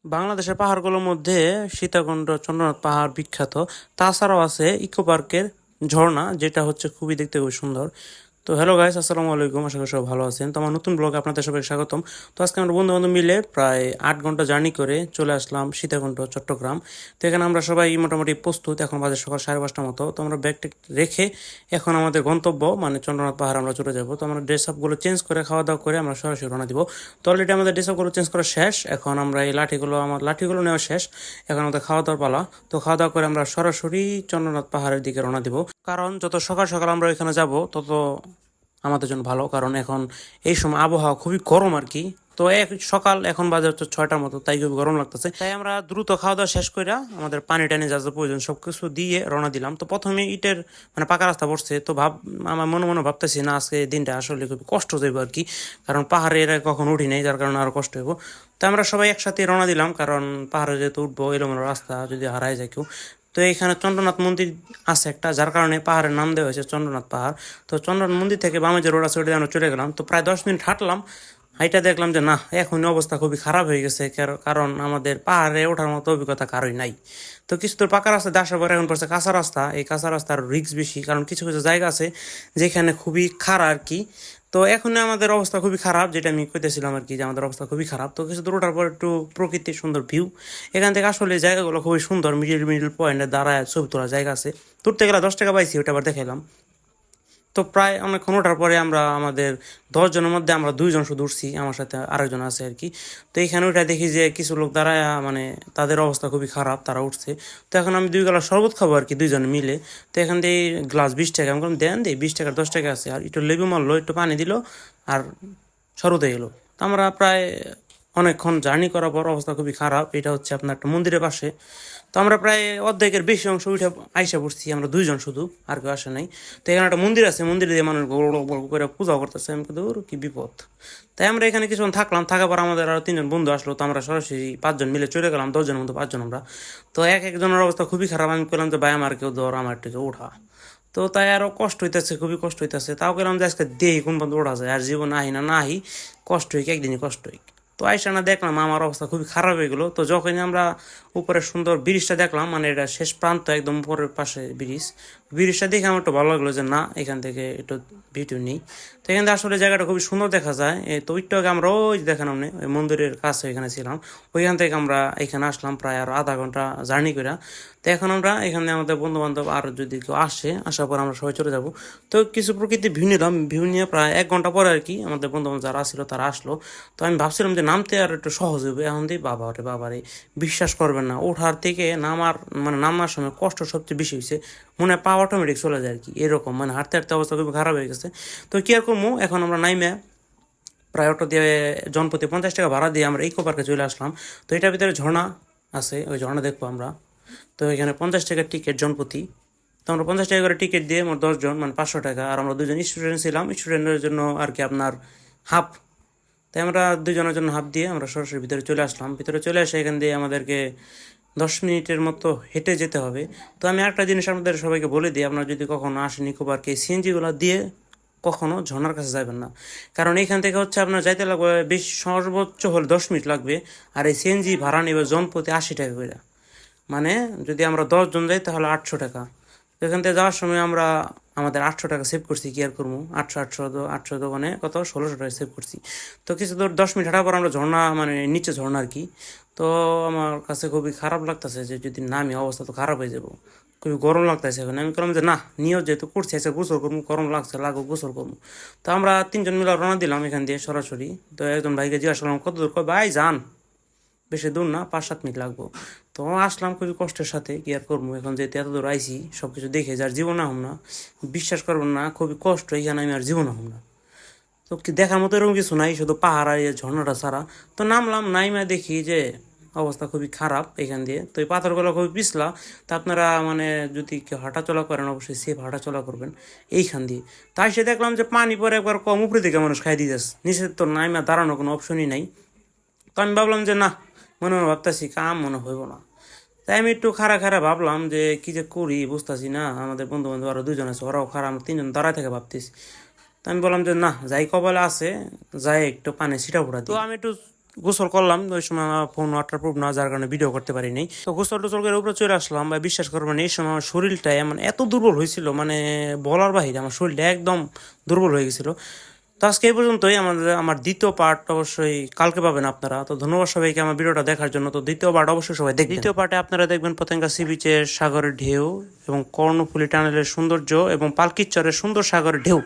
বাংলাদেশের পাহাড়গুলোর মধ্যে সীতাকুণ্ড চন্দ্রনাথ পাহাড় বিখ্যাত। তাছাড়াও আছে ইকো পার্কের ঝর্ণা, যেটা হচ্ছে খুবই দেখতে খুবই সুন্দর। তো হ্যালো গাইস, আসসালামু আলাইকুম, আশা করি সবাই ভালো আছেন। তো আমার নতুন ব্লগে আপনাদের সবাই স্বাগতম। তো আজকে আমরা বন্ধু বান্ধব মিলে প্রায় 8 ঘন্টা জার্নি করে চলে আসলাম সীতাকুণ্ড চট্টগ্রাম। তো এখানে আমরা সবাই মোটামুটি প্রস্তুত, এখন বাজে সকাল 5:30 মতো। তো আমরা ব্যাগ ট্যাগ রেখে এখন আমাদের গন্তব্য মানে চন্দ্রনাথ পাহাড় আমরা চলে যাবো। তো আমরা ড্রেস আপগুলো চেঞ্জ করে খাওয়া দাওয়া করে আমরা সরাসরি রওনা দিব। তো অলরেডি আমাদের ড্রেস আপগুলো চেঞ্জ করা শেষ, এখন আমরা এই লাঠিগুলো নেওয়া শেষ, এখন আমাদের খাওয়া দাওয়ার পালা। তো খাওয়া দাওয়া করে আমরা সরাসরি চন্দ্রনাথ পাহাড়ের দিকে রওনা দিব, কারণ যত সকাল সকাল আমরা এখানে যাব তত আমাদের জন্য ভালো। কারণ এখন এই সময় আবহাওয়া খুবই গরম আর কি। তো সকাল এখন বাজে হচ্ছে 6টার মতো, তাই খুবই গরম লাগতেছে। তাই আমরা দ্রুত খাওয়া দাওয়া শেষ করে আমাদের পানি টানি যা যা প্রয়োজন সবকিছু দিয়ে রওনা দিলাম। তো প্রথমে ইটের মানে পাকা রাস্তা পড়ছে, তো আমার মনে মনে ভাবতেছি না আজকে দিনটা আসলে খুবই কষ্ট যাইব আর কি, কারণ পাহাড়ে এর আগে কখন উঠি নাই, যার কারণে আরো কষ্ট হইব। তো আমরা সবাই একসাথে রওনা দিলাম, কারণ পাহাড়ে যেহেতু উঠবো, এলোমেলো রাস্তা, যদি হারায় যায় কেউ। তো এইখানে চন্দ্রনাথ মন্দির আছে একটা, যার কারণে পাহাড়ের নাম দেওয়া হয়েছে চন্দ্রনাথ পাহাড়। তো চন্দ্রনাথ মন্দির থেকে বামে যে রোড আছে ওটা দিয়ে আমরা চলে গেলাম। তো প্রায় 10 মিনিট হাঁটলাম, হাইটা দেখলাম যে না, এখনই অবস্থা খুবই খারাপ হয়ে গেছে, কারণ আমাদের পাহাড়ে ওঠার মতো অভিজ্ঞতা কারোই নাই। তো কিছু দূর পাকা রাস্তা আসার পরে এখন পড়ছে কাঁচা রাস্তা। এই কাঁচা রাস্তার রিস্ক বেশি, কারণ কিছু কিছু জায়গা আছে যেখানে খুবই খাড়া আর কি। তো এখন আমাদের অবস্থা খুবই খারাপ, যেটা আমি কইতেছিলাম আর কি, যে আমাদের অবস্থা খুবই খারাপ। তো কিছু দূর ওঠার পর একটু প্রকৃতির সুন্দর ভিউ, এখান থেকে আসলে জায়গাগুলো খুবই সুন্দর, মিডিল মিডিল পয়েন্টে দাঁড়ায় ছবি তোলার জায়গা আছে। তুলতে গেলে 10 টাকা পাইছি, ওটা আবার দেখাইলাম। তো প্রায় অনেকক্ষণ ওঠার পরে আমরা আমাদের 10 জনের মধ্যে আমরা 2 জন শুধু উঠছি, আমার সাথে আরেকজন আছে আর কি। তো এখানে ওইটা দেখি যে কিছু লোক দাঁড়ায়, মানে তাদের অবস্থা খুবই খারাপ, তারা উঠছে। তো এখন আমি 2 গ্লাস শরবত খাবো আর কি, 2 জনে মিলে। তো এখান দিয়ে গ্লাস 20 টাকা, আমি বললাম দেন দিই, 20 টাকার 10 টাকা আছে। আর একটু লেবু মারলো, একটু পানি দিল, আর শরবত হয়ে গেলো। তো আমরা প্রায় অনেকক্ষণ জার্নি করার পর অবস্থা খুবই খারাপ। এটা হচ্ছে আপনার একটা মন্দিরের পাশে। তো আমরা প্রায় অর্ধেকের বেশি অংশ উঠে আইসা পড়ছি, আমরা 2 জন শুধু, আর কেউ আসে নাই। তো এখানে একটা মন্দির আছে, মন্দির দিয়ে মানুষ বড় বড় করে পূজা করতেছে। আমি কিন্তু কি বিপদ। তাই আমরা এখানে কিছুক্ষণ থাকলাম, থাকার পর আমাদের আরো 3 জন বন্ধু আসলো। তো আমরা সরাসরি 5 জন মিলে চলে গেলাম, 10 জনের মধ্যে 5 জন আমরা। তো একজনের অবস্থা খুবই খারাপ, আমি বললাম যে ভাই আমার কেউ ধর, আমার একটু ওঠা। তো তাই আরো কষ্ট হইতেছে, খুবই কষ্ট হইতেছে। তাও গেলাম যে আজকে দেহি কোন পর্যন্ত ওঠা যায়, আর জীবন আহি না নাহি, কষ্ট হইক একদিনই কষ্ট হইক। তো আইসা না দেখলাম আমার অবস্থা খুবই খারাপ হয়ে গেলো। তো যখনই আমরা উপরে সুন্দর ব্রিজটা দেখলাম, মানে এটা শেষ প্রান্ত একদম উপরের পাশে ব্রিজটা দেখে আমার একটু ভালো লাগলো যে না, এখান থেকে একটু ভিডিও নিই। তো এখান থেকে আসলে জায়গাটা খুবই সুন্দর দেখা যায়। তো একটু আগে আমরা ওই দেখালাম না, ওই মন্দিরের কাছে এখানে ছিলাম, ওইখান থেকে আমরা এখানে আসলাম প্রায় আর আধা ঘন্টা জার্নি করে। তো এখন আমরা এখানে আমাদের বন্ধু বান্ধব আর যদি কেউ আসার পর আমরা সবাই চলে যাব। তো কিছু প্রকৃতি ভিউ নিলাম, ভিউ নিয়ে প্রায় 1 ঘন্টা পরে আর কি আমাদের বন্ধু বান্ধব যারা আসছিল তারা আসলো। তো আমি ভাবছিলাম যে নামতে আর একটু সহজ হবে, এখন দিই বাবারে বিশ্বাস করবেন না, ওঠার থেকে নামার সময় কষ্ট সবচেয়ে বেশি হয়েছে। মনে হয় পা অটোমেটিক চলে যায় আর কি, এরকম মানে হাঁটতে হাঁটতে অবস্থা খুবই খারাপ হয়ে গেছে। তো কি আর করবো, এখন আমরা নাইমে প্রায় অটো দিয়ে জনপ্রতি 50 টাকা ভাড়া দিয়ে আমরা ইকো পার্কে চলে আসলাম। তো এটার ভিতরে ঝর্ণা আছে, ওই ঝর্ণা দেখবো আমরা। তো এখানে 50 টাকার টিকিট জনপ্রতি। তো আমরা 50 টাকা করে টিকিট দিয়ে মোট 10 জন, মানে 500 টাকা। আর আমরা 2 জন স্টুডেন্ট ছিলাম, স্টুডেন্টের জন্য আর কি আপনার হাফ। তাই আমরা 2 জনের জন্য হাফ দিয়ে আমরা সরাসরি ভিতরে চলে আসলাম। ভিতরে চলে আসে এখান দিয়ে আমাদেরকে 10 মিনিটের মতো হেঁটে যেতে হবে। তো আমি একটা জিনিস আপনাদের সবাইকে বলে দিই, আপনারা যদি কখনো আসেন নিকো পার্কে, সিএনজিগুলো দিয়ে কখনো ঝর্নার কাছে যাবেন না। কারণ এখান থেকে হচ্ছে আপনার যাইতে লাগবে বেশি, সর্বোচ্চ হলে 10 মিনিট লাগবে। আর এই সিএনজি ভাড়া নেবে জন প্রতি 80 টাকা করে। মানে যদি আমরা 10 জন যাই তাহলে 800 টাকা। তো এখান থেকে যাওয়ার সময় আমরা আমাদের 800 টাকা সেভ করছি, কি আর করবো, 800 দোকানে কত 1600 টাকা সেভ করছি। তো কিছু দূর 10 মিনিট হাঁটার পর আমরা ঝর্ণা, মানে নিচে ঝর্ণা আর কি। তো আমার কাছে খুবই খারাপ লাগতেছে যে যদি নামি অবস্থা তো খারাপ হয়ে যাবো, খুবই গরম লাগতেছে। এখন আমি করলাম যে না, নিয়েও যেহেতু করছি আচ্ছা গোসল করবো, গরম লাগছে লাগো গোসল করবো। তো আমরা 3 জন মিলে রওনা দিলাম এখান দিয়ে সরাসরি। তো একজন ভাইকে জিজ্ঞাসা করলাম কত দূর, কয় ভাই যান, বেশি দূর না, 5-7 মিনিট লাগবো। তো আসলাম খুবই কষ্টের সাথে, কি আর করবো। এখন যেহেতু এত দূর আইসি, সব কিছু দেখে যার জীবন হম না, বিশ্বাস করবেন না, খুবই কষ্ট, এখানে আমি আর জীবন হম না। তো কি দেখার মতো এরকম কিছু নাই, শুধু পাহাড় আর এই ঝর্ণাটা ছাড়া। তো নামলাম, নাইমা দেখি যে অবস্থা খুবই খারাপ এখান দিয়ে। তো এই পাথরগুলো খুবই পিছলা। তা আপনারা মানে যদি কেউ হাঁটাচলা করেন অবশ্যই সেফ হাঁটাচলা করবেন এইখান দিয়ে। তাই সে দেখলাম যে পানি পরে একবার কম উপরে দিকে মানুষ খাই দিয়ে যাচ্ছে, নিচে তো নাইমা দাঁড়ানো কোনো অপশনই নাই। তো আমি ভাবলাম যে না, মনে মনে ভাবতেছি কাম মনে হইব না। তাই আমি একটু খাড়া খাড়া ভাবলাম যে কি যে করি বুঝতেছি না। আমাদের বন্ধু বান্ধব আরো 2 জন আছে, ওরাও খাড়া, আমরা 3 জন দাঁড়ায় থেকে ভাবতেছি। তো আমি বললাম যে না, যাই কপালে আছে, যাই একটু পানি ছিটা ফুটা দিই। তো আমি একটু গোসল করলাম, ওই সময় আমার ফোন ওয়াটার প্রুফ না, যার কারণে ভিডিও করতে পারিনি। তো গোসল টোসল করে উপরে চলে আসলাম, বা বিশ্বাস করবেন এই সময় আমার শরীরটা মানে এত দুর্বল হয়েছিল, মানে বলার বাহিরে, আমার শরীরটা একদম দুর্বল হয়ে গেছিল। তো আজকে এই পর্যন্তই। আমার দ্বিতীয় পার্ট অবশ্যই কালকে পাবেন আপনারা। তো ধন্যবাদ সবাইকে আমার ভিডিওটা দেখার জন্য। তো দ্বিতীয় পার্ট অবশ্যই সবাই দেখবেন। দ্বিতীয় পার্টে আপনারা দেখবেন পতেঙ্গা সি বিচের সাগরের ঢেউ এবং কর্ণফুলী টানেলের সৌন্দর্য এবং পালকির চরের সুন্দর সাগরের ঢেউ।